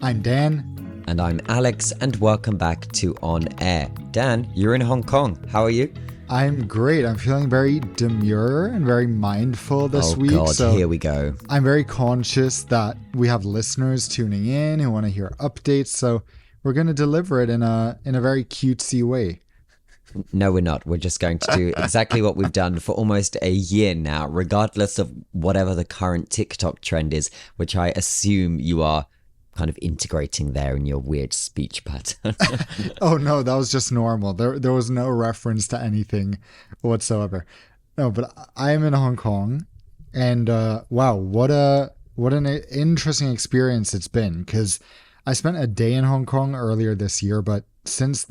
I'm Dan. And I'm Alex, and welcome back to On Air. Dan, you're in Hong Kong. How are you? I'm great. I'm feeling very demure and very mindful this week. Oh God, so here we go. I'm very conscious that we have listeners tuning in who want to hear updates, so we're going to deliver it in a very cutesy way. No, we're not. We're just going to do exactly what we've done for almost a year now, regardless of whatever the current TikTok trend is, which I assume you are kind of integrating there in your weird speech pattern. Oh no, that was just normal. There was no reference to anything whatsoever. No, but I am in Hong Kong, and wow, what an interesting experience it's been, because I spent a day in Hong Kong earlier this year, but since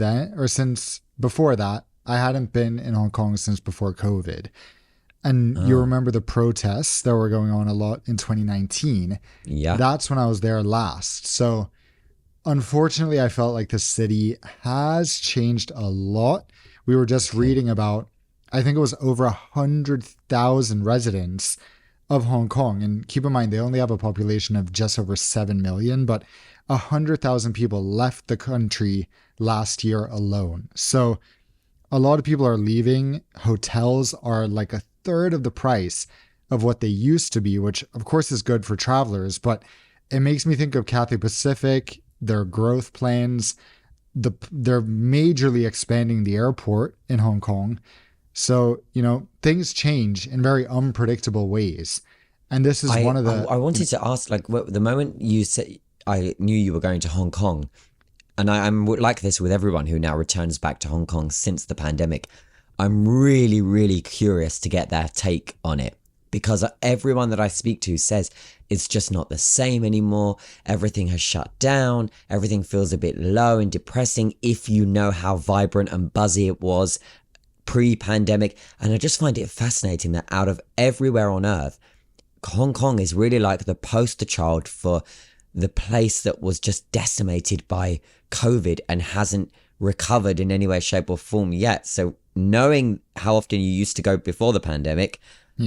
before that, I hadn't been in Hong Kong since before COVID. And you remember the protests that were going on a lot in 2019. Yeah. That's when I was there last. So unfortunately, I felt like the city has changed a lot. We were just reading about, I think it was over 100,000 residents of Hong Kong. And keep in mind, they only have a population of just over 7 million, but 100,000 people left the country last year alone. So a lot of people are leaving. Hotels are like a third of the price of what they used to be, which of course is good for travelers, but it makes me think of Cathay Pacific, their growth plans. They're majorly expanding the airport in Hong Kong. So, things change in very unpredictable ways. And this is one of the... I wanted to ask, the moment you said, I knew you were going to Hong Kong, and I'm like this with everyone who now returns back to Hong Kong since the pandemic, I'm really, really curious to get their take on it, because everyone that I speak to says it's just not the same anymore. Everything has shut down. Everything feels a bit low and depressing if you know how vibrant and buzzy it was pre-pandemic. And I just find it fascinating that out of everywhere on earth, Hong Kong is really like the poster child for the place that was just decimated by COVID and hasn't recovered in any way, shape or form yet. So knowing how often you used to go before the pandemic,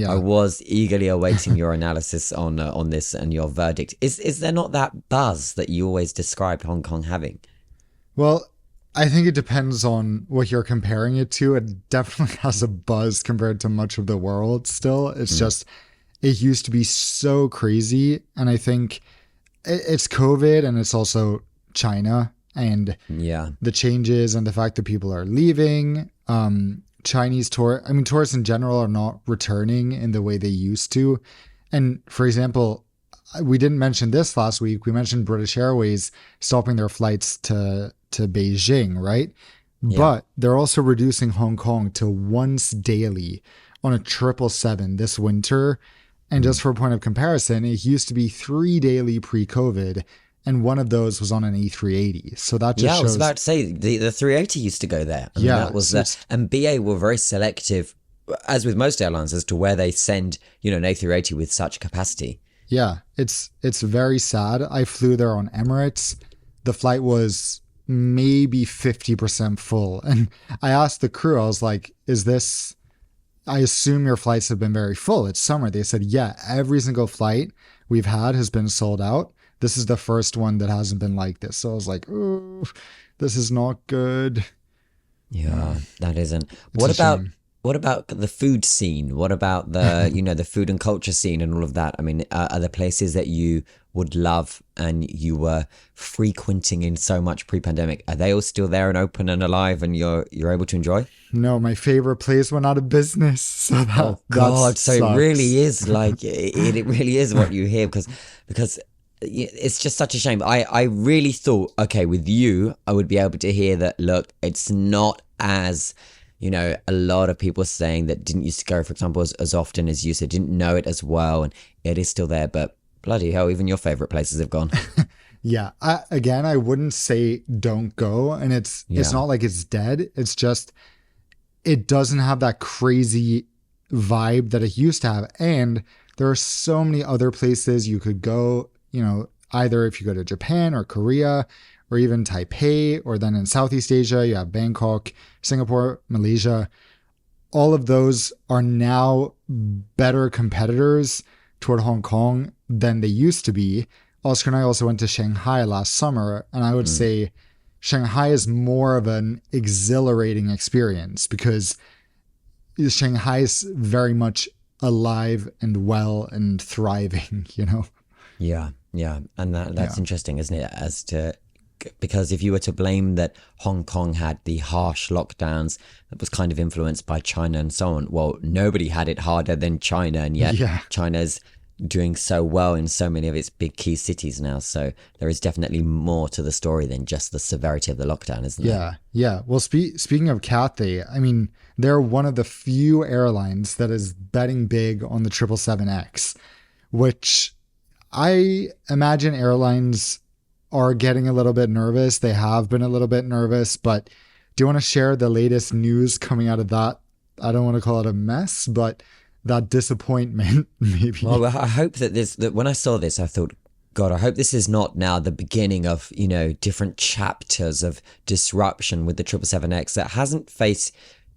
I was eagerly awaiting your analysis on this and your verdict. Is there not that buzz that you always described Hong Kong having? Well, I think it depends on what you're comparing it to. It definitely has a buzz compared to much of the world still. It's just, it used to be so crazy. And I think it's COVID, and it's also China and the changes and the fact that people are leaving. Tourists in general are not returning in the way they used to. And for example, we didn't mention this last week. We mentioned British Airways stopping their flights to Beijing, right? Yeah. But they're also reducing Hong Kong to once daily on a 777 this winter. And just for a point of comparison, it used to be 3 daily pre-COVID, and one of those was on an A380. So that just shows... I was about to say, the 380 used to go there. That was and BA were very selective, as with most airlines, as to where they send, an A380 with such capacity. Yeah, it's very sad. I flew there on Emirates. The flight was maybe 50% full. And I asked the crew, I was like, I assume your flights have been very full. It's summer. They said, yeah, every single flight we've had has been sold out. This is the first one that hasn't been like this. So I was like, oh, this is not good. Yeah, that isn't. What about the food scene? What about the, the food and culture scene and all of that? I mean, are there places that you would love and you were frequenting in so much pre-pandemic? Are they all still there and open and alive and you're able to enjoy? No, my favorite place went out of business. So God, so sucks. It really is like, it really is what you hear because it's just such a shame. I really thought, okay, with you, I would be able to hear that, look, it's not as... a lot of people saying that didn't used to go, for example, as often as you said, didn't know it as well, and it is still there, but bloody hell, even your favorite places have gone. Yeah. I wouldn't say don't go, and it's not like it's dead. It's just, it doesn't have that crazy vibe that it used to have. And there are so many other places you could go, either if you go to Japan or Korea, or even Taipei, or then in Southeast Asia, you have Bangkok, Singapore, Malaysia. All of those are now better competitors toward Hong Kong than they used to be, Oscar and I also went to Shanghai last summer, and I would say Shanghai is more of an exhilarating experience because Shanghai is very much alive and well and thriving, you know? Yeah, yeah, and that's Yeah. interesting, isn't it? Because if you were to blame that Hong Kong had the harsh lockdowns that was kind of influenced by China and so on, well, nobody had it harder than China, and yet Yeah. China's doing so well in so many of its big key cities now. So there is definitely more to the story than just the severity of the lockdown, isn't there? Yeah. Yeah. Well, speaking of Cathay, I mean, they're one of the few airlines that is betting big on the 777X, which I imagine airlines are getting a little bit nervous. They have been a little bit nervous, but do you want to share the latest news coming out of that? I don't want to call it a mess, but that disappointment, maybe. Well, I hope that when I saw this, I thought, God, I hope this is not now the beginning of, different chapters of disruption with the 777X that hasn't faced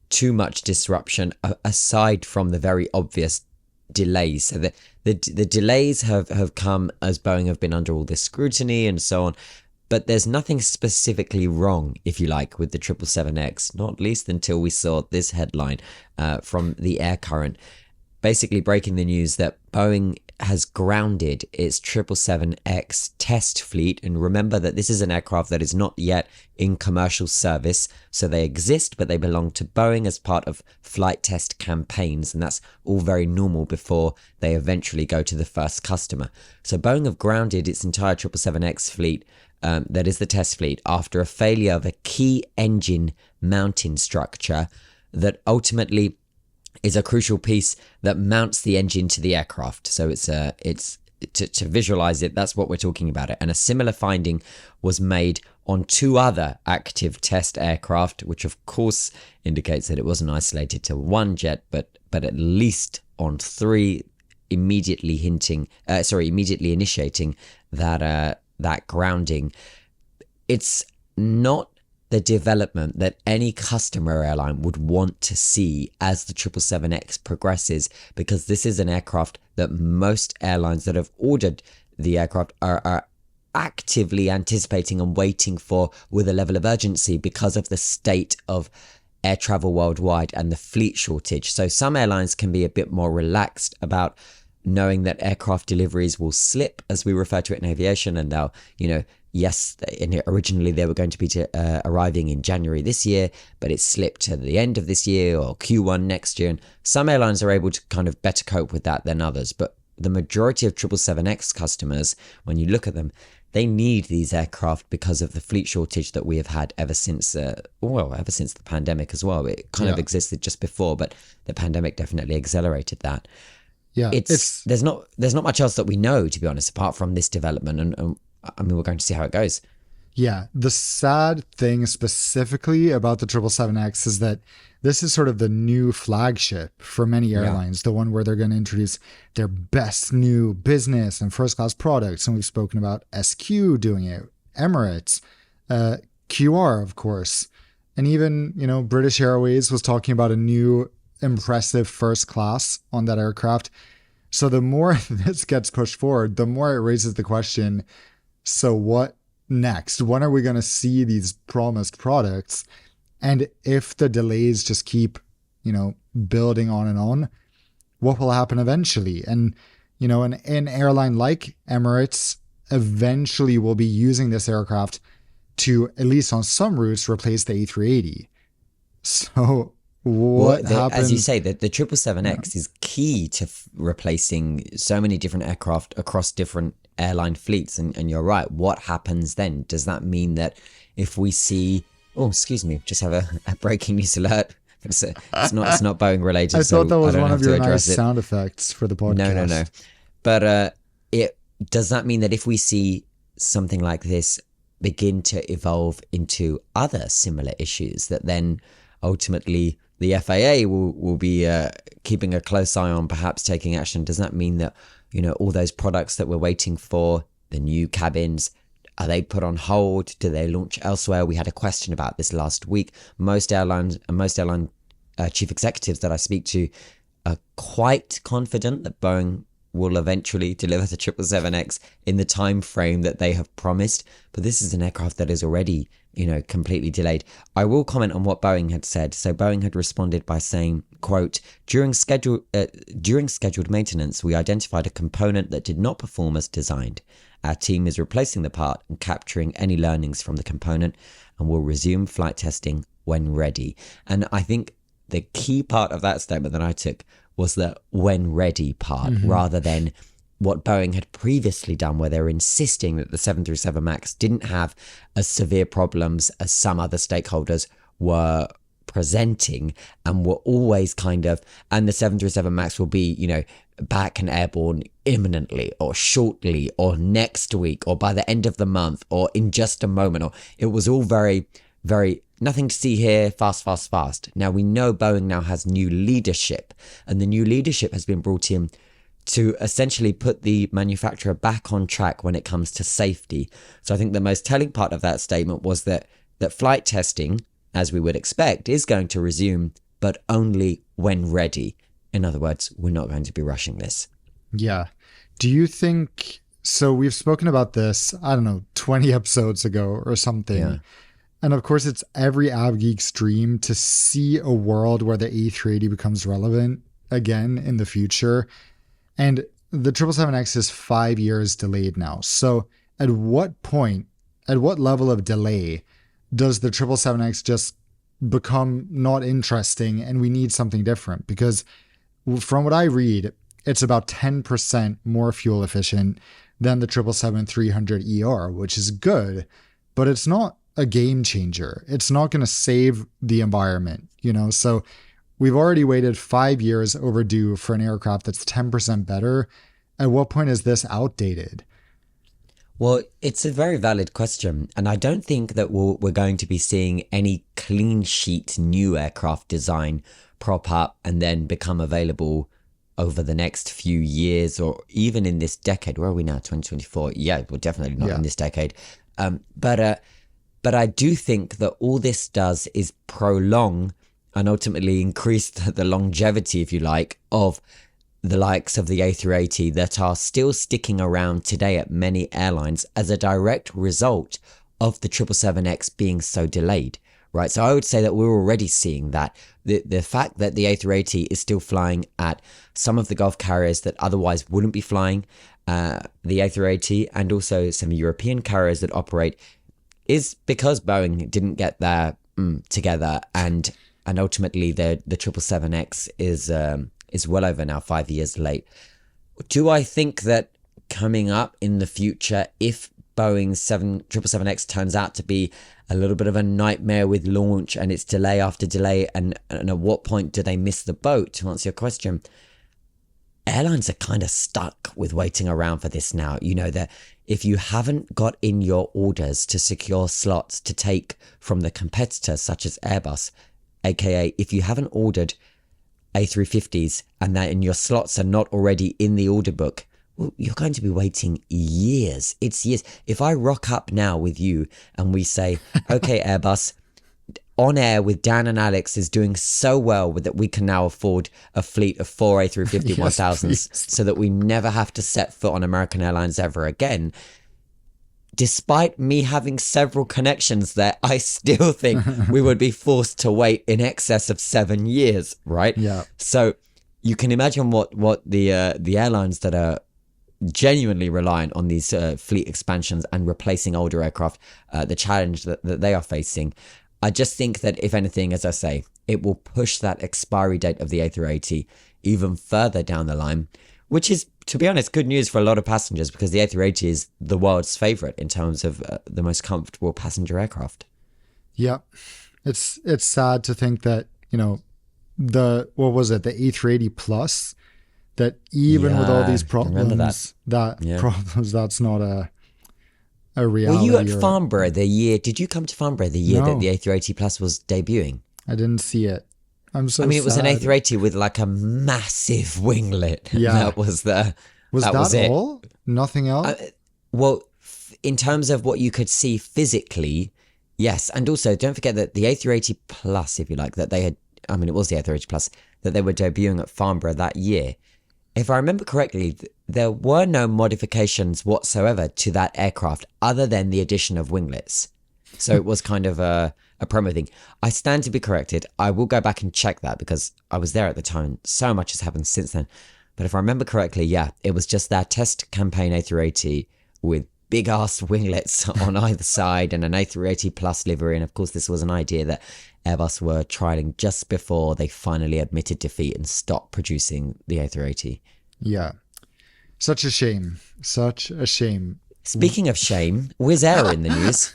too much disruption aside from the very obvious delays. So the delays have come as Boeing have been under all this scrutiny and so on. But there's nothing specifically wrong, if you like, with the 777X, not least until we saw this headline from the Air Current, basically breaking the news that Boeing has grounded its 777X test fleet. And remember that this is an aircraft that is not yet in commercial service. So they exist, but they belong to Boeing as part of flight test campaigns. And that's all very normal before they eventually go to the first customer. So Boeing have grounded its entire 777X fleet, that is the test fleet, after a failure of a key engine mounting structure that ultimately is a crucial piece that mounts the engine to the aircraft. So it's to visualize it, that's what we're talking about it. And a similar finding was made on 2 other active test aircraft, which of course indicates that it wasn't isolated to one jet, but at least on 3, immediately initiating that grounding. It's not the development that any customer airline would want to see as the 777X progresses, because this is an aircraft that most airlines that have ordered the aircraft are actively anticipating and waiting for with a level of urgency because of the state of air travel worldwide and the fleet shortage. So some airlines can be a bit more relaxed about knowing that aircraft deliveries will slip, as we refer to it in aviation, and they'll, yes, originally they were going to be arriving in January this year, but it slipped to the end of this year or Q1 next year. And some airlines are able to kind of better cope with that than others. But the majority of 777X customers, when you look at them, they need these aircraft because of the fleet shortage that we have had ever since the pandemic as well. It kind of existed just before, but the pandemic definitely accelerated that. Yeah, there's not much else that we know, to be honest, apart from this development, and I mean, we're going to see how it goes. Yeah, the sad thing specifically about the 777X is that this is sort of the new flagship for many airlines, the one where they're going to introduce their best new business and first class products. And we've spoken about SQ doing it, Emirates, QR, of course, and even, British Airways was talking about a new impressive first class on that aircraft. So the more this gets pushed forward, the more it raises the question, so what next? When are we going to see these promised products? And if the delays just keep, building on and on, what will happen eventually? And, an airline like Emirates eventually will be using this aircraft to, at least on some routes, replace the A380. So what happens? As you say, the 777X is key to replacing so many different aircraft across different airline fleets. And you're right. What happens then? Does that mean that if we see... Oh, excuse me. Just have a breaking news alert. It's not Boeing related. I thought that was one of your nice it. sound effects for the podcast. No. But does that mean that if we see something like this begin to evolve into other similar issues, that then ultimately the FAA will be keeping a close eye on, perhaps taking action? Does that mean that, all those products that we're waiting for, the new cabins, are they put on hold? Do they launch elsewhere? We had a question about this last week. Most airline chief executives that I speak to are quite confident that Boeing will eventually deliver the 777X in the time frame that they have promised. But this is an aircraft that is already, completely delayed. I will comment on what Boeing had said. So Boeing had responded by saying, quote, during scheduled maintenance, we identified a component that did not perform as designed. Our team is replacing the part and capturing any learnings from the component and will resume flight testing when ready. And I think the key part of that statement that I took was the when ready part, rather than what Boeing had previously done, where they're insisting that the 737 MAX didn't have as severe problems as some other stakeholders were presenting, and were always and the 737 MAX will be, back and airborne imminently or shortly or next week or by the end of the month or in just a moment. Or it was all very, very nothing to see here, fast. Now we know Boeing now has new leadership, and the new leadership has been brought in to essentially put the manufacturer back on track when it comes to safety. So I think the most telling part of that statement was that flight testing, as we would expect, is going to resume, but only when ready. In other words, we're not going to be rushing this. Yeah. Do you think, so we've spoken about this, 20 episodes ago or something. Yeah. And of course, it's every Av Geek's dream to see a world where the A380 becomes relevant again in the future. And the 777X is 5 years delayed now. So at what level of delay does the 777X just become not interesting and we need something different? Because from what I read, it's about 10% more fuel efficient than the 777-300ER, which is good, but it's not a game changer. It's not going to save the environment, So we've already waited 5 years overdue for an aircraft that's 10% better. At what point is this outdated? Well, it's a very valid question. And I don't think that we're going to be seeing any clean sheet new aircraft design prop up and then become available over the next few years or even in this decade. Where are we now? 2024? Yeah, well, definitely not in this decade. But I do think that all this does is prolong and ultimately increase the longevity, if you like, of the likes of the A380 that are still sticking around today at many airlines as a direct result of the 777X being so delayed, right? So I would say that we're already seeing that. The fact that the A380 is still flying at some of the Gulf carriers that otherwise wouldn't be flying the A380, and also some European carriers that operate, is because Boeing didn't get their together, and ultimately the 777X is well over now 5 years late. Do I think that coming up in the future, if Boeing's 777X turns out to be a little bit of a nightmare with launch and it's delay after delay, and at what point do they miss the boat, to answer your question, airlines are kind of stuck with waiting around for this now. That if you haven't got in your orders to secure slots to take from the competitors such as Airbus, aka if you haven't ordered A350s and your slots are not already in the order book, well, you're going to be waiting years. It's years. If I rock up now with you and we say, okay, Airbus, On Air with Dan and Alex is doing so well that we can now afford a fleet of 4 A350 1000s so that we never have to set foot on American Airlines ever again. Despite me having several connections there, I still think we would be forced to wait in excess of 7 years, right? Yeah. So you can imagine what the airlines that are genuinely reliant on these fleet expansions and replacing older aircraft, the challenge that they are facing. I just think that, if anything, as I say, it will push that expiry date of the A380 even further down the line, which is, to be honest, good news for a lot of passengers, because the A380 is the world's favorite in terms of the most comfortable passenger aircraft. Yeah. It's sad to think that, the A380 Plus, that even with all these problems, that's not a reality. Were you at Farnborough the year? Did you come to Farnborough the year that the A380 Plus was debuting? I didn't see it. I'm so. It was an A380 with like a massive winglet. Yeah, that was the. Was that all? Nothing else. Well, in terms of what you could see physically, yes, and also don't forget that the A380 Plus, if you like, that they had. It was the A380 Plus that they were debuting at Farnborough that year. If I remember correctly, there were no modifications whatsoever to that aircraft other than the addition of winglets. So it was kind of a promo thing. I stand to be corrected. I will go back and check that because I was there at the time. So much has happened since then. But if I remember correctly, yeah, it was just that test campaign A380 with big ass winglets on either side and an A380 plus livery. And of course, this was an idea that Airbus were trialing just before they finally admitted defeat and stopped producing the A380. Yeah. Such a shame. Such a shame. Speaking of shame, Wizz Air are in the news.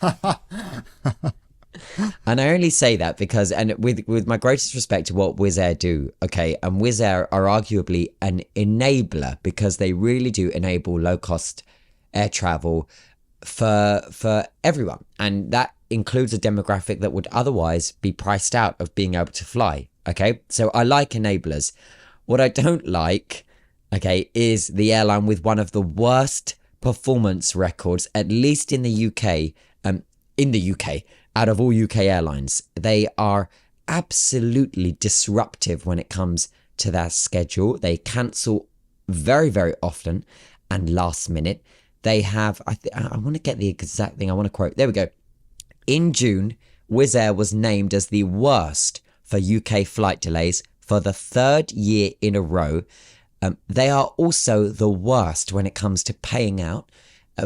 And I only say that because, and with my greatest respect to what Wizz Air do, okay, and Wizz Air are arguably an enabler because they really do enable low-cost air travel for everyone. And that includes a demographic that would otherwise be priced out of being able to fly, okay? So I like enablers. What I don't like, okay, is the airline with one of the worst performance records, at least in the UK, out of all UK airlines. They are absolutely disruptive when it comes to their schedule. They cancel very, very often and last minute. They have, I want to get the exact thing I want to quote. There we go. In June, Wizz Air was named as the worst for UK flight delays for the third year in a row. They are also the worst when it comes to paying out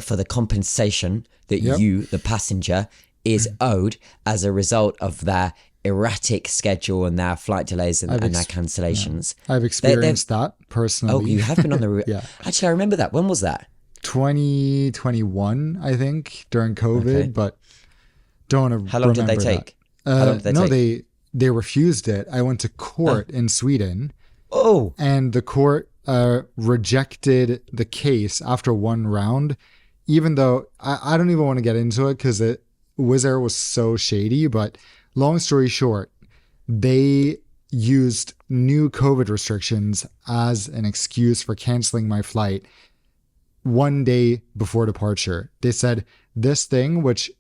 for the compensation that you, the passenger, is owed as a result of their erratic schedule and their flight delays and their cancellations. Yeah. I've experienced that personally. Oh, you have been on the... Yeah. Actually, I remember that. When was that? 2021, I think, during COVID, but don't remember. How long did they take? How long did they take? They refused it. I went to court in Sweden. Oh. And the court rejected the case after one round, even though I don't even want to get into it because Wizz Air was so shady. But long story short, they used new COVID restrictions as an excuse for canceling my flight one day before departure. They said this thing, which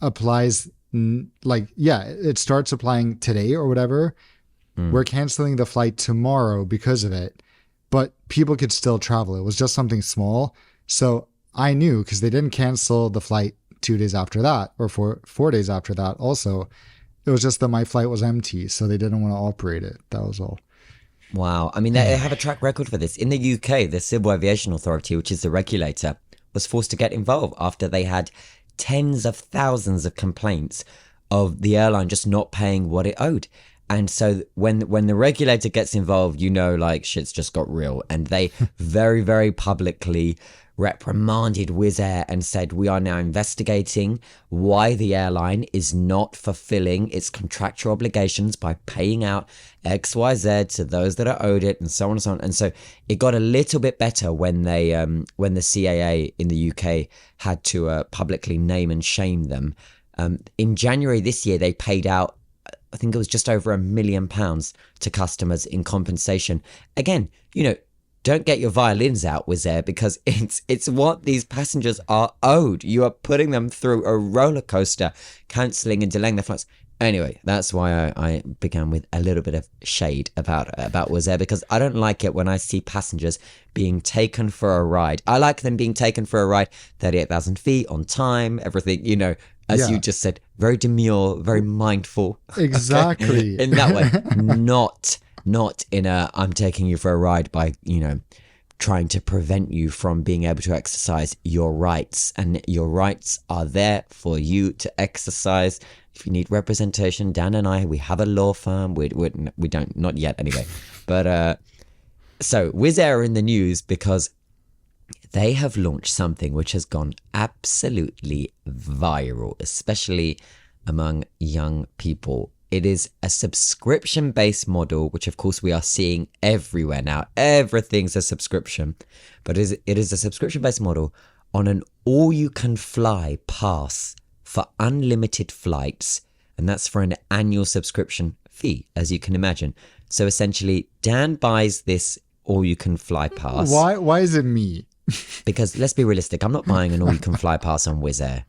applies it starts applying today or whatever. We're canceling the flight tomorrow because of it, but people could still travel. It was just something small. So I knew because they didn't cancel the flight 2 days after that or 4 days after that. Also, it was just that my flight was empty. So they didn't want to operate it. That was all. Wow. I mean, they have a track record for this. In the UK, the Civil Aviation Authority, which is the regulator, was forced to get involved after they had tens of thousands of complaints of the airline just not paying what it owed. And so when the regulator gets involved, shit's just got real. And they very, very publicly reprimanded Wizz Air and said, we are now investigating why the airline is not fulfilling its contractual obligations by paying out XYZ to those that are owed it, and so on and so on. And so it got a little bit better when they when the CAA in the UK had to publicly name and shame them. In January this year, they paid out, I think it was just over £1 million to customers in compensation. Again, don't get your violins out, Wizz Air, because it's what these passengers are owed. You are putting them through a roller coaster, cancelling and delaying their flights. Anyway, that's why I began with a little bit of shade about Wizz Air, because I don't like it when I see passengers being taken for a ride. I like them being taken for a ride 38,000 feet on time, everything, as you just said, very demure, very mindful. Exactly. Okay? In that way, not in a, I'm taking you for a ride by, trying to prevent you from being able to exercise your rights. And your rights are there for you to exercise. If you need representation, Dan and I, we have a law firm. We don't, not yet anyway. But so Wizz Air are in the news because they have launched something which has gone absolutely viral, especially among young people. It is a subscription-based model, which of course we are seeing everywhere now. Everything's a subscription, but it is a subscription-based model on an all-you-can-fly pass for unlimited flights, and that's for an annual subscription fee, as you can imagine. So essentially, Dan buys this all-you-can-fly pass. Why is it me? Because let's be realistic, I'm not buying an all-you-can-fly pass on Wizz Air.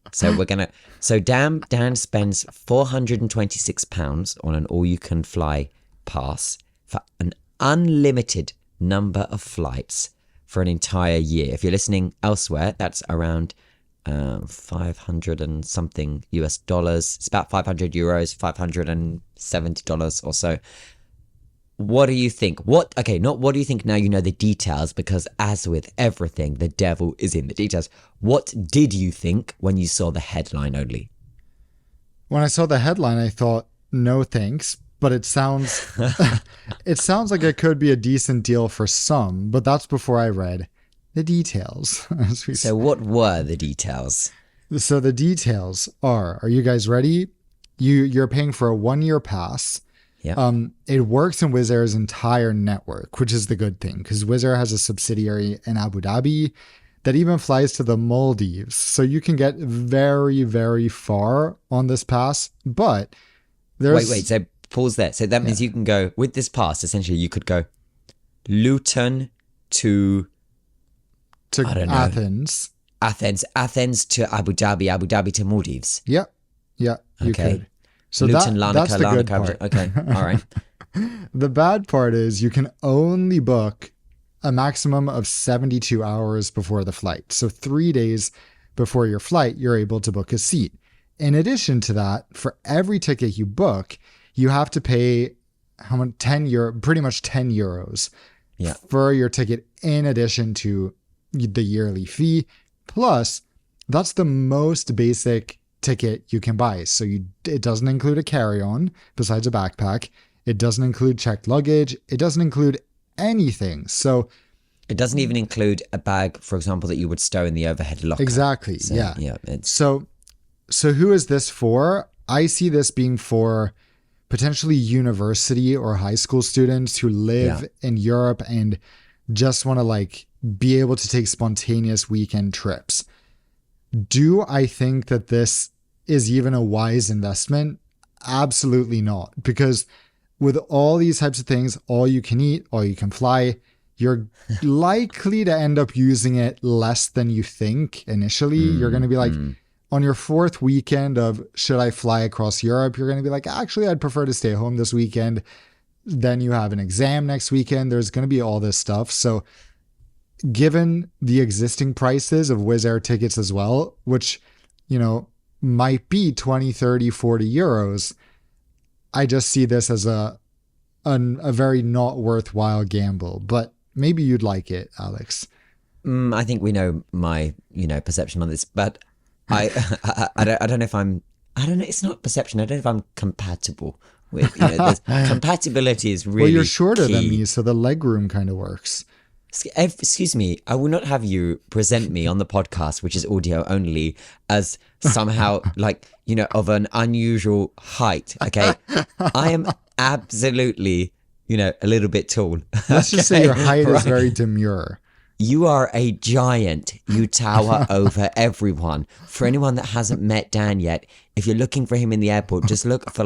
So Dan spends £426 on an all-you-can-fly pass for an unlimited number of flights for an entire year. If you're listening elsewhere, that's around 500 and something US dollars. It's about 500 euros, $570 or so. What do you think? Not what do you think now you know the details, because as with everything, the devil is in the details. What did you think when you saw the headline only? When I saw the headline, I thought, no thanks, but it sounds it sounds like it could be a decent deal for some, but that's before I read the details. So what were the details? So the details are you guys ready? You're paying for a 1-year pass. Yeah. It works in Wizz Air's entire network, which is the good thing, because Wizz Air has a subsidiary in Abu Dhabi that even flies to the Maldives. So you can get very, very far on this pass. But there's... Wait. So pause there. So that means you can go, with this pass, essentially you could go Luton to Athens. Athens to Abu Dhabi to Maldives. Yeah, you could. So Luton, that's the good part. Okay, all right. The bad part is you can only book a maximum of 72 hours before the flight. So 3 days before your flight, you're able to book a seat. In addition to that, for every ticket you book, you have to pay how much? Pretty much 10 euros for your ticket, in addition to the yearly fee. Plus, that's the most basic ticket you can buy. So it doesn't include a carry-on besides a backpack. It doesn't include checked luggage. It doesn't include anything. So it doesn't even include a bag, for example, that you would stow in the overhead locker. Exactly. So, yeah. So who is this for? I see this being for potentially university or high school students who live in Europe and just want to be able to take spontaneous weekend trips. Do I think that this is even a wise investment? Absolutely not. Because with all these types of things, all you can eat, all you can fly, you're likely to end up using it less than you think initially. You're going to be on your 4th weekend of should I fly across Europe, you're going to be like, actually, I'd prefer to stay home this weekend. Then you have an exam next weekend. There's going to be all this stuff. So given the existing prices of Wizz Air tickets as well, which, might be 20, 30, 40 euros, I just see this as a very not worthwhile gamble. But maybe you'd like it, Alex. I think we know my, perception on this, but I don't know if I'm, it's not perception. I don't know if I'm compatible with, compatibility is really Well, you're shorter key. than me, so the leg room kind of works. Excuse me, I will not have you present me on the podcast, which is audio only, as somehow of an unusual height. Okay. I am absolutely, a little bit tall. Let's just say your height is very demure. You are a giant. You tower over everyone. For anyone that hasn't met Dan yet, if you're looking for him in the airport, just look for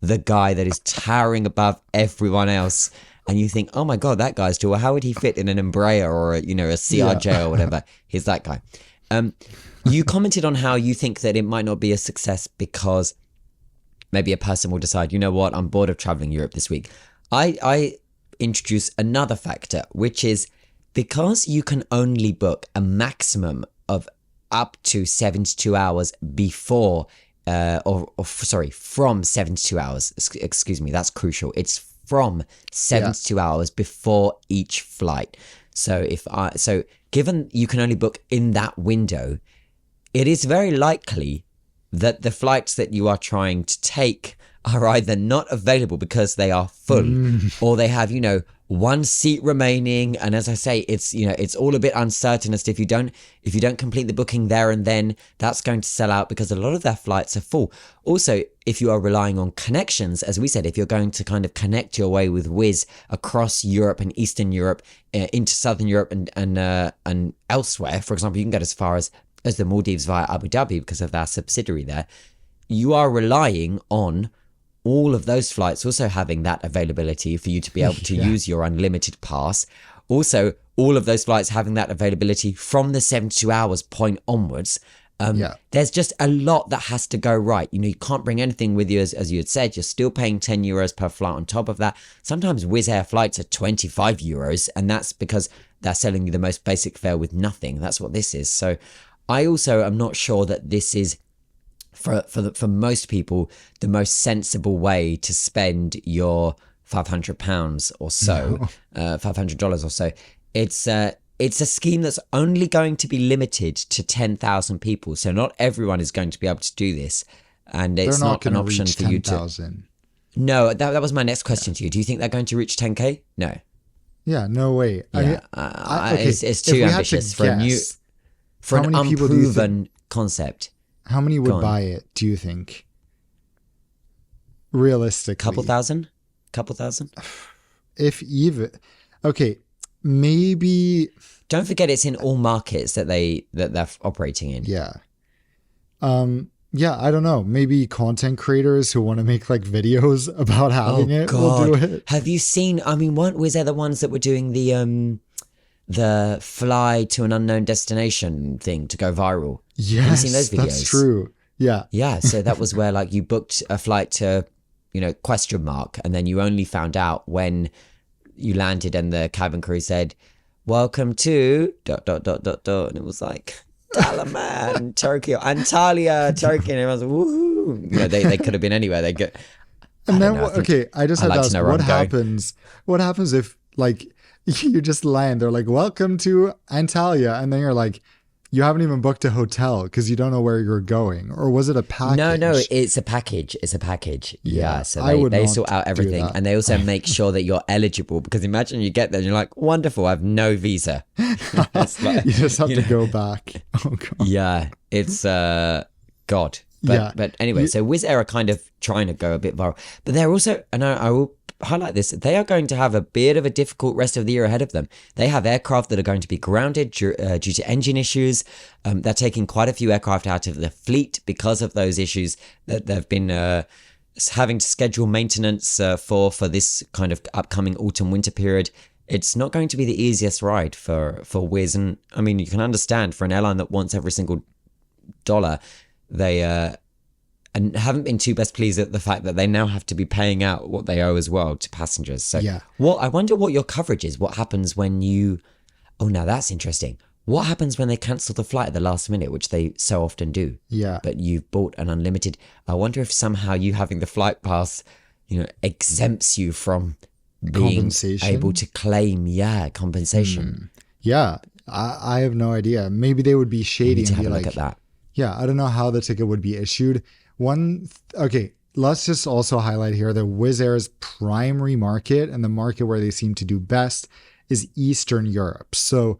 the guy that is towering above everyone else. And you think, oh my God, that guy's tall. How would he fit in an Embraer or a CRJ or whatever? He's that guy. You commented on how you think that it might not be a success because maybe a person will decide, you know what, I'm bored of traveling Europe this week. I introduce another factor, which is because you can only book a maximum of up to 72 hours before, from 72 hours. Excuse me, that's crucial. It's from 72 hours before each flight. So given you can only book in that window, it is very likely that the flights that you are trying to take are either not available because they are full or they have, one seat remaining. And as I say, it's all a bit uncertain as to if you don't complete the booking there and then, that's going to sell out because a lot of their flights are full. Also, if you are relying on connections, as we said, if you're going to kind of connect your way with Wizz across Europe and Eastern Europe into Southern Europe and elsewhere, for example, you can get as far as the Maldives via Abu Dhabi because of their subsidiary there. You are relying on all of those flights also having that availability for you to be able to use your unlimited pass. Also, all of those flights having that availability from the 72 hours point onwards. There's just a lot that has to go right. You can't bring anything with you, as you had said. You're still paying 10 euros per flight on top of that. Sometimes Wizz Air flights are 25 euros, and that's because they're selling you the most basic fare with nothing. That's what this is. So I also am not sure that this is for most people the most sensible way to spend your £500 or so, $500 or so. It's a scheme that's only going to be limited to 10,000 people. So not everyone is going to be able to do this. And it's not an option for you to. No, that was my next question to you. Do you think they're going to reach 10K? No. Yeah, no way. Yeah, it's too ambitious for an unproven concept. How many would buy it, do you think? Realistically. Couple thousand? If even. Okay, maybe. Don't forget it's in all markets that they're operating in. Yeah. Yeah, I don't know. Maybe content creators who want to make like videos about having it will do it. Have you seen, I mean, weren't Wizz Air the ones that were doing the fly to an unknown destination thing to go viral? Yes, have you seen those videos? That's true. Yeah. Yeah, so that was where like you booked a flight to, question mark, and then you only found out when you landed and the cabin crew said, welcome to ... and it was like Dalaman, Turkey, or Antalya, Turkey, and everyone's like, woohoo. They could have been anywhere. They go. And then I just had to ask, what happens? What happens if like you just land? They're like, welcome to Antalya, and then you're like, you haven't even booked a hotel because you don't know where you're going, or was it a package? No, it's a package. It's a package. Yeah, so they sort out everything, and they also make sure that you're eligible. Because imagine you get there and you're like, wonderful, I have no visa. Like, you just have to go back. Oh god. Yeah, it's God. But anyway, so Wizz Air are kind of trying to go a bit viral, but they're also, and I will highlight this, they are going to have a bit of a difficult rest of the year ahead of them. They have aircraft that are going to be grounded due to engine issues. They're taking quite a few aircraft out of the fleet because of those issues that they've been having to schedule maintenance for this kind of upcoming autumn-winter period. It's not going to be the easiest ride for Wizz. And I mean, you can understand for an airline that wants every single dollar, they and haven't been too best pleased at the fact that they now have to be paying out what they owe as well to passengers. So I wonder what your coverage is. What happens when now that's interesting. What happens when they cancel the flight at the last minute, which they so often do? Yeah. But you've bought an unlimited. I wonder if somehow you having the flight pass, exempts you from being able to claim, compensation. Yeah. I have no idea. Maybe they would be shady and be like, look at that. Yeah, I don't know how the ticket would be issued. Let's just also highlight here that Wizz Air's primary market and the market where they seem to do best is Eastern Europe. So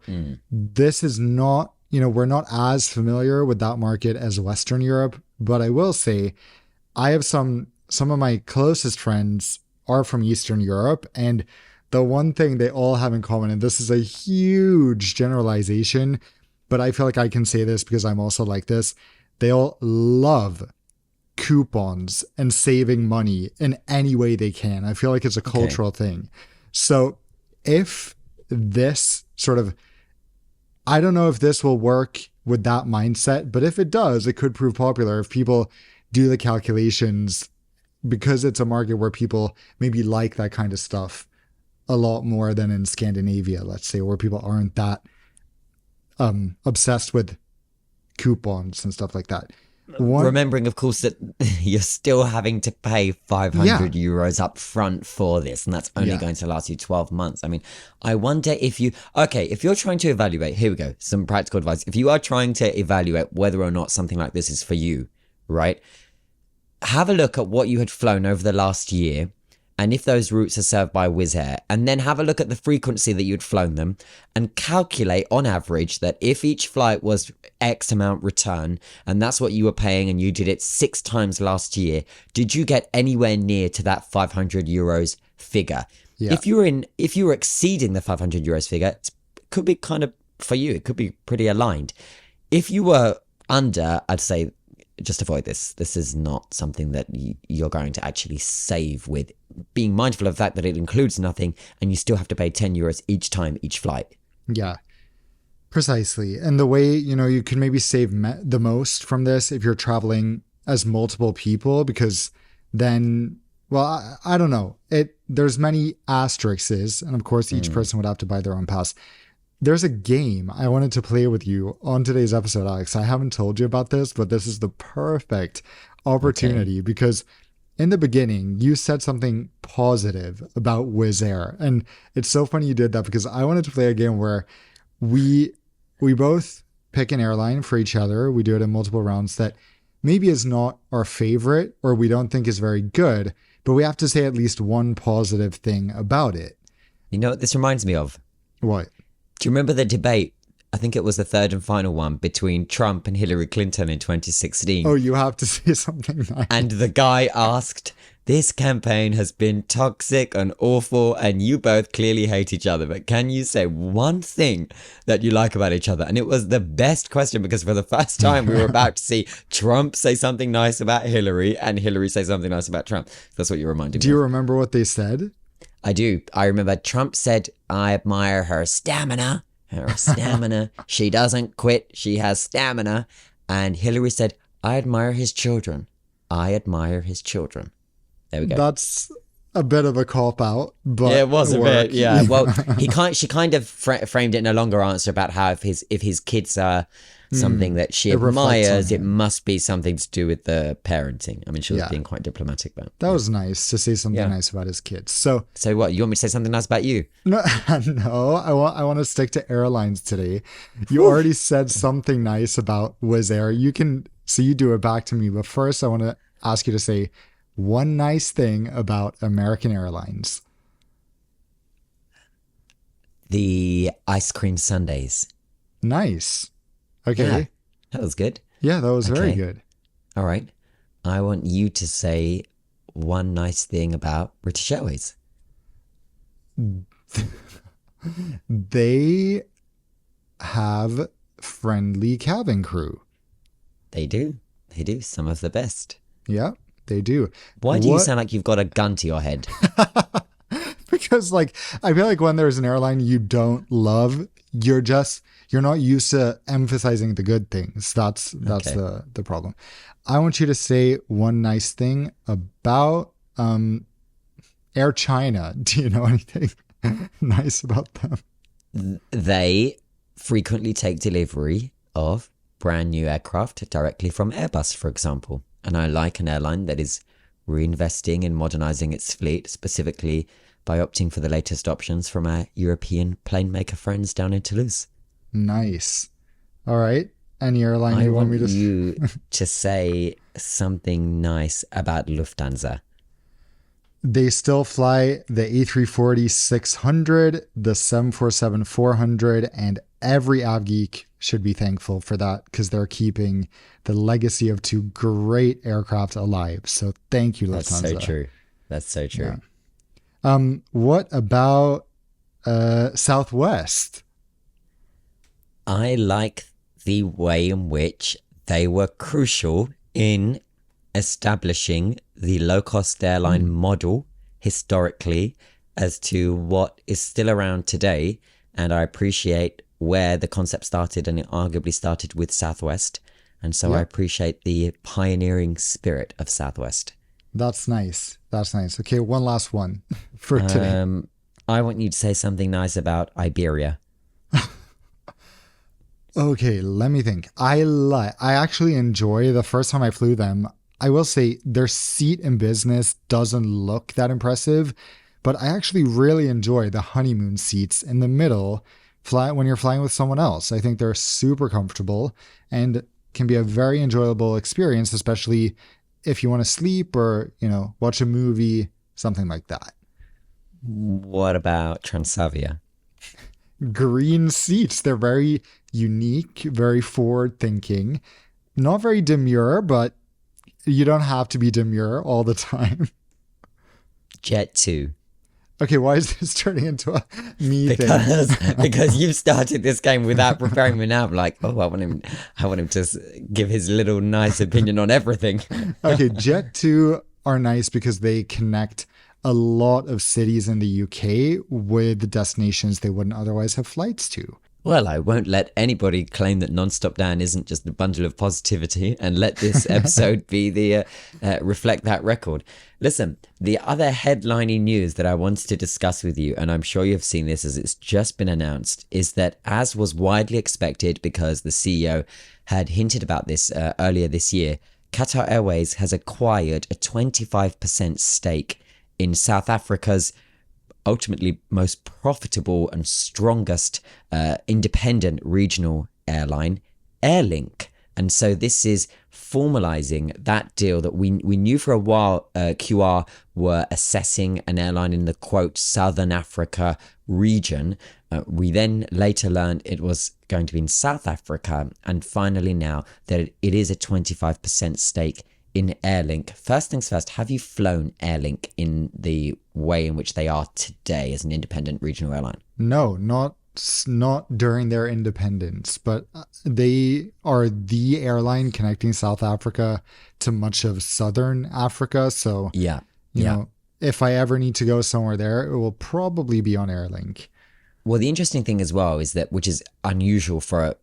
this is not, we're not as familiar with that market as Western Europe, but I will say I have some of my closest friends are from Eastern Europe, and the one thing they all have in common, and this is a huge generalization, but I feel like I can say this because I'm also like this, they all love coupons and saving money in any way they can. I feel like it's a cultural thing. So if this sort of, I don't know if this will work with that mindset, but if it does, it could prove popular if people do the calculations, because it's a market where people maybe like that kind of stuff a lot more than in Scandinavia, let's say, where people aren't that obsessed with coupons and stuff like that. Remembering, of course, that you're still having to pay 500 euros up front for this, and that's only going to last you 12 months. I mean, I wonder if you're trying to evaluate, here we go, some practical advice. If you are trying to evaluate whether or not something like this is for you, right? Have a look at what you had flown over the last year, and if those routes are served by Wizz Air, and then have a look at the frequency that you'd flown them and calculate on average that if each flight was X amount return, and that's what you were paying and you did it 6 times last year, did you get anywhere near to that 500 euros figure? Yeah. If you were exceeding the 500 euros figure, it could be kind of, for you, it could be pretty aligned. If you were under, I'd say, just avoid this. This is not something that you're going to actually save with, being mindful of the fact that it includes nothing and you still have to pay 10 euros each time, each flight. Yeah, precisely. And the way, you can maybe save the most from this if you're traveling as multiple people, because then, well, I don't know. There's many asterisks, and of course each person would have to buy their own pass. there's a game I wanted to play with you on today's episode, Alex. I haven't told you about this, but this is the perfect Okay. opportunity because in the beginning, you said something positive about Wizz Air. And it's so funny you did that because I wanted to play a game where we we both pick an airline for each other. We do it in multiple rounds that maybe is not our favorite or we don't think is very good, but we have to say at least one positive thing about it. You know what this reminds me of? What? Do you remember the debate? I think it was the third and final one between Trump and Hillary Clinton in Oh, 2016. you have to say something nice. And the guy asked, "This campaign has been toxic and awful, and you both clearly hate each other. But can you say one thing that you like about each other?" And it was the best question because for the first time we were about to see Trump say something nice about Hillary and Hillary say something nice about Trump. That's what you reminded Do me you of. remember what they said? I do. I remember Trump said, "I admire her stamina. Her stamina. She doesn't quit. She has stamina." And Hillary said, "I admire his children. I admire his children." There we go. That's a bit of a cop out, Yeah, but it was a work. bit. Yeah. Well, she kind of framed it in a longer answer about how if his kids are something that she It reflects on admires, it him. must be something to do with the parenting. I mean, she was Yeah. being quite diplomatic, but That was nice to say something yeah. nice about his kids. So So what? You want me to say something nice about you? no, no, I want to stick to airlines today. You already said something nice about Wizz Air. You do it back to me, but first I want to ask you to say one nice thing about American Airlines. The ice cream sundaes. Nice. Yeah, Okay. that was good. Yeah, that was very Okay. good. All right. I want you to say one nice thing about British Airways. They have friendly cabin crew. They do. They do. Some of the best. Yeah, they do. Why do you What? sound like you've got a gun to your head? Because like I feel like when there's an airline you don't love, you're not used to emphasizing the good things. That's Okay. the problem. I want you to say one nice thing about Air China. Do you know anything nice about them? They frequently take delivery of brand new aircraft directly from Airbus, for example. And I like an airline that is reinvesting in modernizing its fleet, specifically by opting for the latest options from our European plane maker friends down in Toulouse. Nice. All right. Any airline I you want want me to? you to say something nice about Lufthansa. They still fly the A340-600, the 747-400, and every Avgeek should be thankful for that because they're keeping the legacy of two great aircraft alive. So thank you, That's Lufthansa. so true. That's so true. What about Southwest? I like the way in which they were crucial in establishing the low-cost airline model historically as to what is still around today. And I appreciate where the concept started, and it arguably started with Southwest. And so I Yep. appreciate the pioneering spirit of Southwest. That's nice. That's nice. Okay, one last one for today. I want you to say something nice about Iberia. Okay, let me think. I actually enjoy the first time I flew them. I will say their seat in business doesn't look that impressive, but I actually really enjoy the honeymoon seats in the middle when you're flying with someone else. I think they're super comfortable and can be a very enjoyable experience, especially if you want to sleep or, watch a movie, something like that. What about Transavia? Green seats, they're very unique, very forward thinking, not very demure, but you don't have to be demure all the time. Jet 2. Okay, why is this turning into a me thing? Because you've started this game without preparing me now. I'm like, oh, I want him to give his little nice opinion on everything. Okay, Jet 2 are nice because they connect a lot of cities in the UK with destinations they wouldn't otherwise have flights to. Well, I won't let anybody claim that Nonstop Dan isn't just a bundle of positivity, and let this episode be the reflect that record. Listen, the other headlining news that I wanted to discuss with you, and I'm sure you've seen this as it's just been announced, is that, as was widely expected because the CEO had hinted about this earlier this year, Qatar Airways has acquired a 25% stake in South Africa's ultimately most profitable and strongest independent regional airline, Airlink. And so this is formalizing that deal that we knew for a while QR were assessing an airline in the, quote, Southern Africa region. We then later learned it was going to be in South Africa. And finally now that it is a 25% stake in Airlink. First things first, have you flown Airlink in the way in which they are today as an independent regional airline? No, not during their independence, but they are the airline connecting South Africa to much of Southern Africa. So, Yeah. you know, if I ever need to go somewhere there, it will probably be on Airlink. Well, the interesting thing as well is that, which is unusual for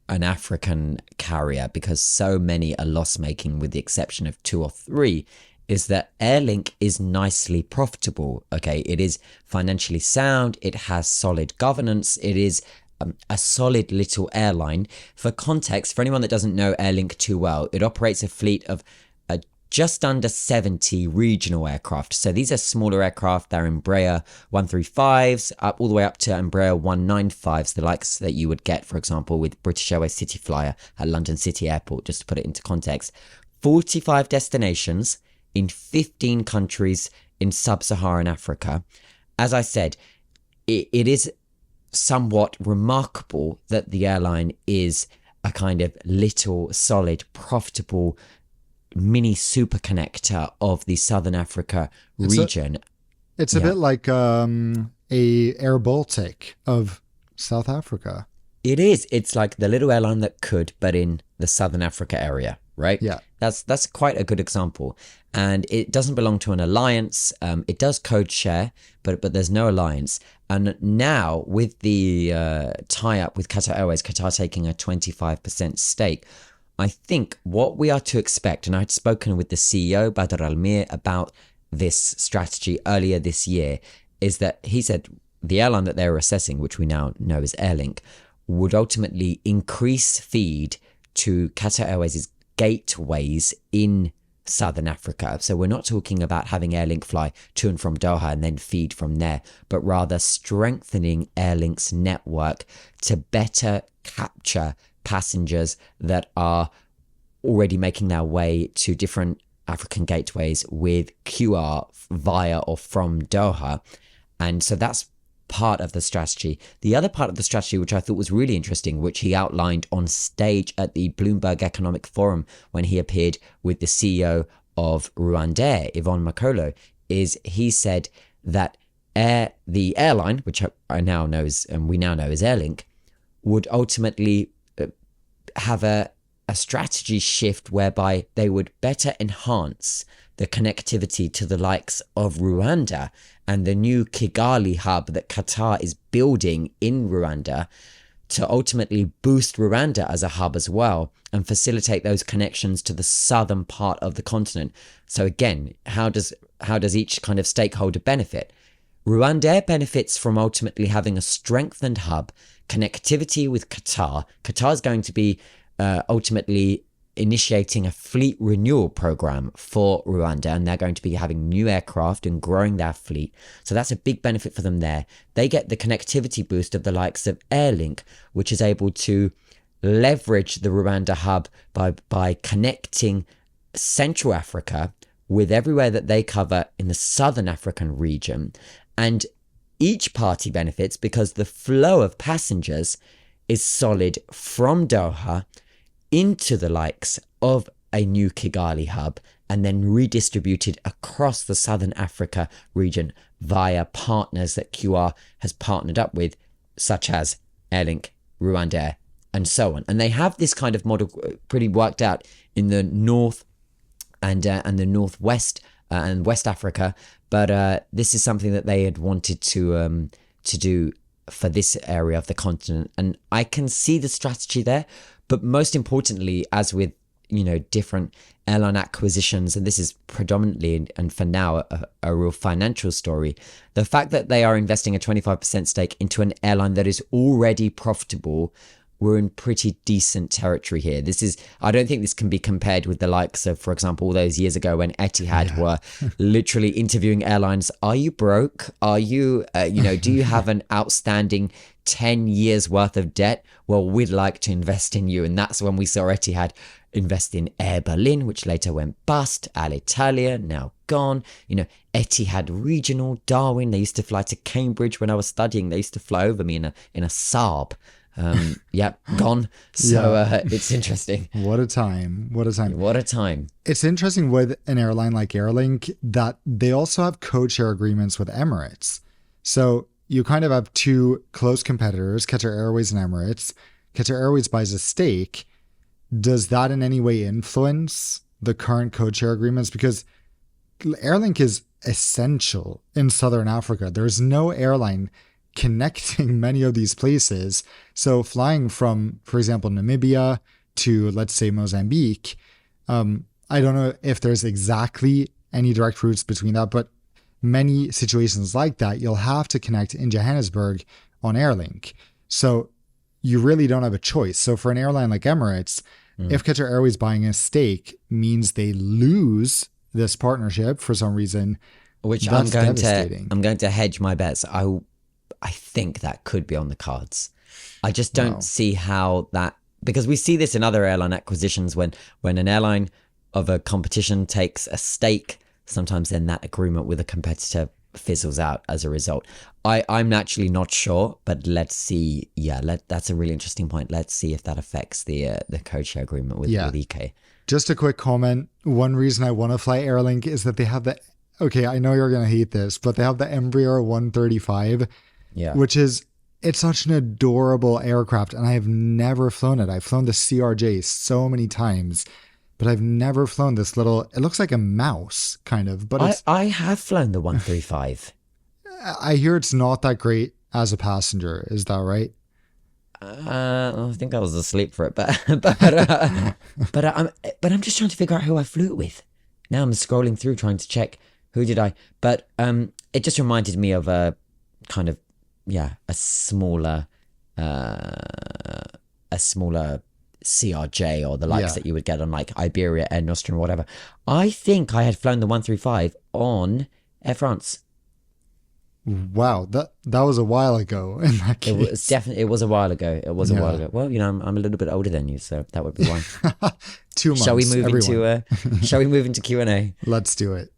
an African carrier because so many are loss-making with the exception of 2 or 3, is that Airlink is nicely profitable. Okay, it is financially sound, it has solid governance, it is a solid little airline. For context, for anyone that doesn't know Airlink too well, it operates a fleet of just under 70 regional aircraft. So these are smaller aircraft. They're Embraer 135s, all the way up to Embraer 195s, the likes that you would get, for example, with British Airways City Flyer at London City Airport, just to put it into context. 45 destinations in 15 countries in sub-Saharan Africa. As I said, it is somewhat remarkable that the airline is a kind of little, solid, profitable mini super connector of the Southern Africa region. It's a bit like a Air Baltic of South Africa. It is. It's like the little airline that could, but in the Southern Africa area, right? Yeah. That's quite a good example. And it doesn't belong to an alliance. It does code share, but there's no alliance. And now with the tie-up with Qatar Airways, Qatar taking a 25% stake, I think what we are to expect, and I'd spoken with the CEO, Badr Al-Mir, about this strategy earlier this year, is that he said the airline that they're assessing, which we now know is Airlink, would ultimately increase feed to Qatar Airways' gateways in Southern Africa. So we're not talking about having Airlink fly to and from Doha and then feed from there, but rather strengthening Airlink's network to better capture passengers that are already making their way to different African gateways with QR via or from Doha. And so that's part of the strategy. The other part of the strategy, which I thought was really interesting, which he outlined on stage at the Bloomberg Economic Forum when he appeared with the CEO of Rwanda, Yvonne Makolo, is he said that the airline, which I now know is, and we now know is Airlink, would ultimately have a strategy shift whereby they would better enhance the connectivity to the likes of Rwanda and the new Kigali hub that Qatar is building in Rwanda to ultimately boost Rwanda as a hub as well and facilitate those connections to the southern part of the continent. So again, how does each kind of stakeholder benefit? Rwanda benefits from ultimately having a strengthened hub, connectivity with Qatar. Qatar is going to be ultimately initiating a fleet renewal program for Rwanda, and they're going to be having new aircraft and growing their fleet. So that's a big benefit for them there. They get the connectivity boost of the likes of Airlink, which is able to leverage the Rwanda hub by connecting Central Africa with everywhere that they cover in the Southern African region. And each party benefits because the flow of passengers is solid from Doha into the likes of a new Kigali hub and then redistributed across the Southern Africa region via partners that QR has partnered up with, such as Airlink, Rwanda, and so on. And they have this kind of model pretty worked out in the north and the northwest and West Africa, but this is something that they had wanted to do for this area of the continent. And I can see the strategy there. But most importantly, as with, different airline acquisitions, and this is predominantly and for now a real financial story, the fact that they are investing a 25% stake into an airline that is already profitable, we're in pretty decent territory here. I don't think this can be compared with the likes of, for example, all those years ago when Etihad were literally interviewing airlines. Are you broke? Are you, do you have an outstanding 10 years worth of debt? Well, we'd like to invest in you. And that's when we saw Etihad invest in Air Berlin, which later went bust. Alitalia, now gone. Etihad Regional, Darwin. They used to fly to Cambridge when I was studying. They used to fly over me in a Saab. Gone. So it's interesting. What a time. It's interesting with an airline like Airlink that they also have code-share agreements with Emirates. So you kind of have two close competitors, Qatar Airways and Emirates. Qatar Airways buys a stake. Does that in any way influence the current code-share agreements? Because Airlink is essential in Southern Africa. There's no airline connecting many of these places. So flying from, for example, Namibia to, let's say, Mozambique, I don't know if there's exactly any direct routes between that, but many situations like that, you'll have to connect in Johannesburg on Airlink. So you really don't have a choice. So for an airline like Emirates, if Qatar Airways buying a stake means they lose this partnership for some reason, which that's I'm devastating. going to hedge my bets. I think that could be on the cards. I just don't see how that, because we see this in other airline acquisitions when an airline of a competition takes a stake, sometimes then that agreement with a competitor fizzles out as a result. I'm naturally not sure, but let's see. That's a really interesting point. Let's see if that affects the code-share agreement with EK. Just a quick comment. One reason I want to fly Airlink is that they have I know you're going to hate this, but they have the Embraer 135. Which it's such an adorable aircraft, and I have never flown it. I've flown the CRJ so many times, but I've never flown this little, it looks like a mouse kind of, but I have flown the 135. I hear it's not that great as a passenger. Is that right? I think I was asleep for it, but I'm just trying to figure out who I flew it with. Now I'm scrolling through trying to check who did I, but it just reminded me of a kind of, a smaller CRJ or the likes that you would get on like Iberia, Air Nostrum, or whatever. I think I had flown the 135 on Air France. Wow, that was a while ago in that case. It was a while ago. It was a while ago. Well, I'm a little bit older than you, so that would be why. 2 months. Shall we move into Q&A? Let's do it.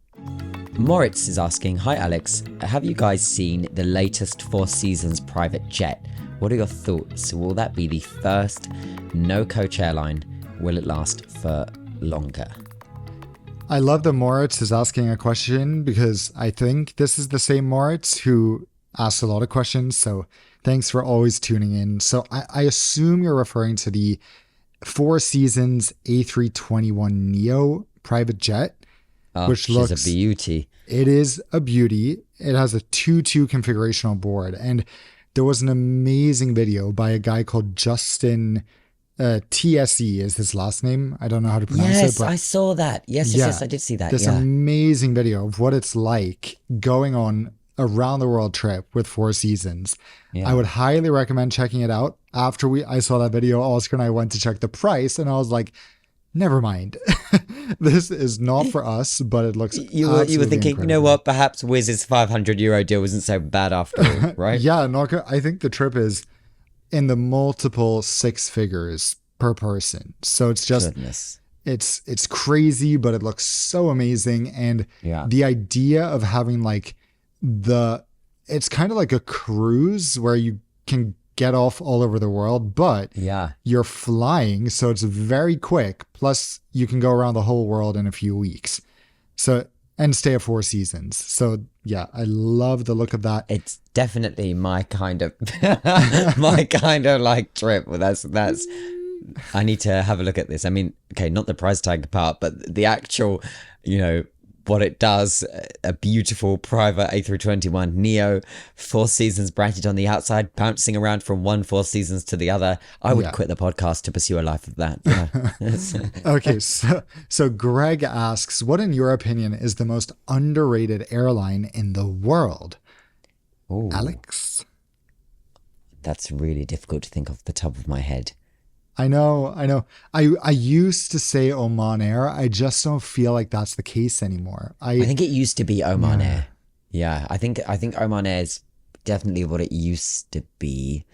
Moritz is asking, hi Alex, have you guys seen the latest Four Seasons private jet? What are your thoughts? Will that be the first no-coach airline? Will it last for longer? I love that Moritz is asking a question because I think this is the same Moritz who asks a lot of questions. So thanks for always tuning in. So I assume you're referring to the Four Seasons A321neo private jet. Which looks a beauty. It is a beauty. It has a 2-2 configuration on board. And there was an amazing video by a guy called Justin TSE is his last name. I don't know how to pronounce it. Yes, I saw that. Yes, I did see that. This amazing video of what it's like going on a round the world trip with Four Seasons. Yeah. I would highly recommend checking it out. After I saw that video, Oscar and I went to check the price and I was like, never mind. This is not for us, but it looks You were thinking, incredible. You know what? Perhaps Wizz's €500 deal wasn't so bad after all, right? I think the trip is in the multiple 6 figures per person. So it's just, it's crazy, but it looks so amazing. And the idea of having like it's kind of like a cruise where you can get off all over the world, but you're flying, so it's very quick. Plus you can go around the whole world in a few weeks. So, and stay at Four Seasons. So I love the look of that. It's definitely my kind of like trip. Well, that's I need to have a look at this. I mean, okay, not the price tag part, but the actual, what it does. A beautiful private A321neo, Four Seasons branded on the outside, bouncing around from one Four Seasons to the other. I would quit the podcast to pursue a life of that. Yeah. Okay, so Greg asks, what in your opinion is the most underrated airline in the world? Ooh, Alex? that's really difficult to think off the top of my head. I know. I used to say Oman Air. I just don't feel like that's the case anymore. I think it used to be Oman Air. Yeah, I think Oman Air is definitely what it used to be.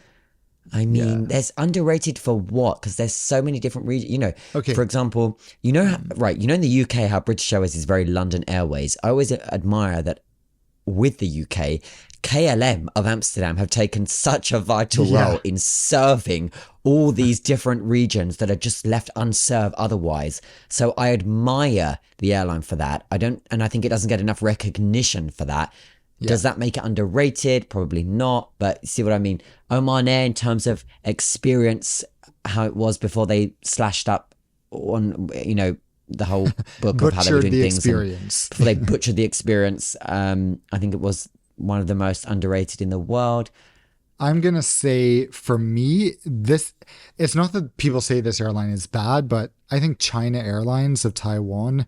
I mean, there's underrated for what? Because there's so many different regions. You know, for example, you know, in the UK, how British Airways is very London Airways. I always admire that with the UK, KLM of Amsterdam have taken such a vital role in serving all these different regions that are just left unserved otherwise. So I admire the airline for that. I think it doesn't get enough recognition for that. Does that make it underrated? Probably not, but see what I mean? Oman Air, in terms of experience, how it was before they slashed up on, you know, the whole book of how they were doing things. Before they butchered the experience. I think it was one of the most underrated in the world. I'm going to say, for me, it's not that people say this airline is bad, but I think China Airlines of Taiwan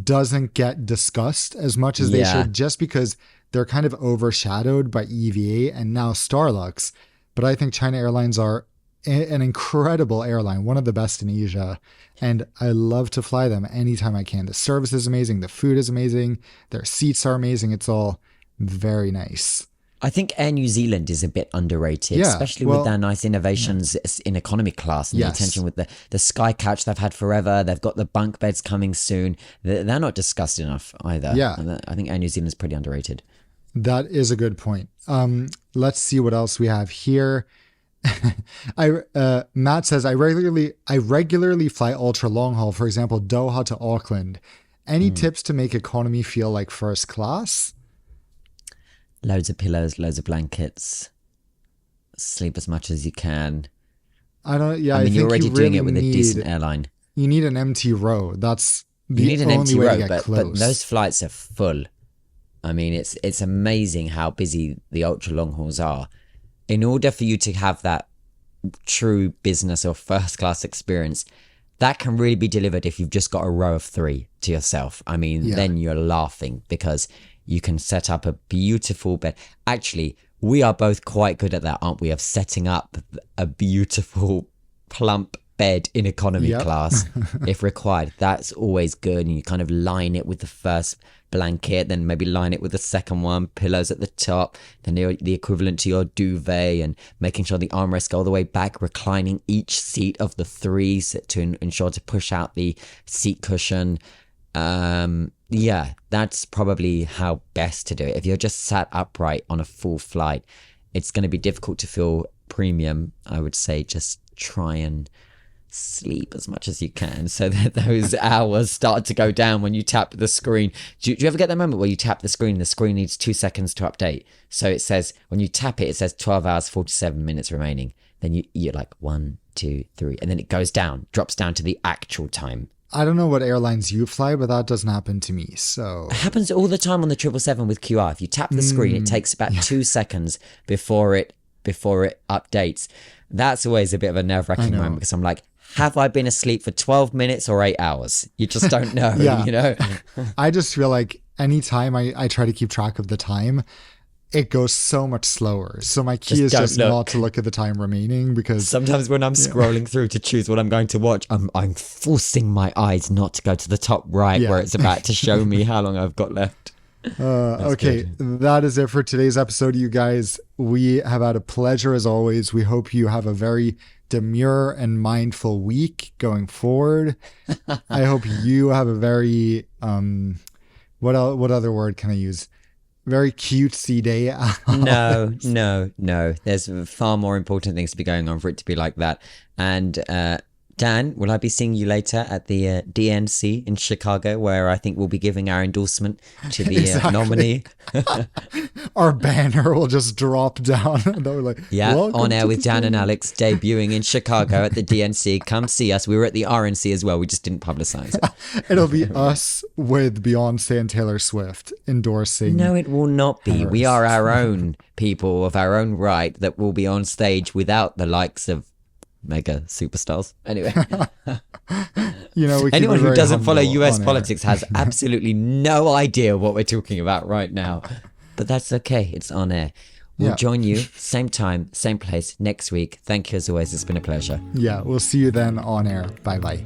doesn't get discussed as much as they should, just because they're kind of overshadowed by EVA and now Starlux. But I think China Airlines are an incredible airline, one of the best in Asia. And I love to fly them anytime I can. The service is amazing. The food is amazing. Their seats are amazing. It's all very nice. I think Air New Zealand is a bit underrated, especially with their nice innovations in economy class and the attention with the Sky Couch they've had forever. They've got the bunk beds coming soon. They're not discussed enough either. Yeah. And I think Air New Zealand is pretty underrated. That is a good point. Let's see what else we have here. Matt says, I regularly fly ultra long haul, for example, Doha to Auckland. Any tips to make economy feel like first class? Loads of pillows, loads of blankets. Sleep as much as you can. I mean, you're already doing it with a decent airline. You need an empty row. That's the only way to get close. But those flights are full. I mean, it's amazing how busy the ultra long hauls are. In order for you to have that true business or first class experience, that can really be delivered if you've just got a row of 3 to yourself. I mean, then you're laughing because you can set up a beautiful bed. Actually, we are both quite good at that, aren't we? Of setting up a beautiful plump bed in economy class if required. That's always good. And you kind of line it with the first blanket, then maybe line it with the second one, pillows at the top, then the equivalent to your duvet, and making sure the armrests go all the way back, reclining each seat of the 3 to ensure to push out the seat cushion. That's probably how best to do it. If you're just sat upright on a full flight, it's going to be difficult to feel premium. I would say just try and sleep as much as you can so that those hours start to go down when you tap the screen. Do you ever get that moment where you tap the screen needs 2 seconds to update? So it says, when you tap it, it says 12 hours, 47 minutes remaining. Then you're like 1, 2, 3, and then it goes down, drops down to the actual time. I don't know what airlines you fly, but that doesn't happen to me. So it happens all the time on the 777 with QR. If you tap the screen, it takes about 2 seconds before it updates. That's always a bit of a nerve-wracking moment, because I'm like, have I been asleep for 12 minutes or 8 hours? You just don't know, you know? I just feel like anytime I try to keep track of the time, it goes so much slower. So my key is just not to look at the time remaining, because sometimes when I'm scrolling through to choose what I'm going to watch, I'm forcing my eyes not to go to the top right where it's about to show me how long I've got left. Okay, that is it for today's episode, you guys. We have had a pleasure as always. We hope you have a very demure and mindful week going forward. I hope you have a very what other word can I use? Very cutesy day. No. There's far more important things to be going on for it to be like that. And Dan, will I be seeing you later at the DNC in Chicago, where I think we'll be giving our endorsement to the Exactly. nominee? Our banner will just drop down. And they're like, Yeah, "Welcome on air to with the Dan and thing." Alex, debuting in Chicago at the DNC. Come see us. We were at the RNC as well. We just didn't publicize it. It'll be us with Beyonce and Taylor Swift endorsing. No, it will not be. We Harris. are our own people of our own right that will be on stage without the likes of mega superstars. Anyway, You know, we keep anyone it who very doesn't follow humble US on air. politics has absolutely no idea what we're talking about right now. But that's okay. It's on air. We'll Yeah. join you same time, same place next week. Thank you as always. It's been a pleasure. Yeah, we'll see you then on air. Bye bye.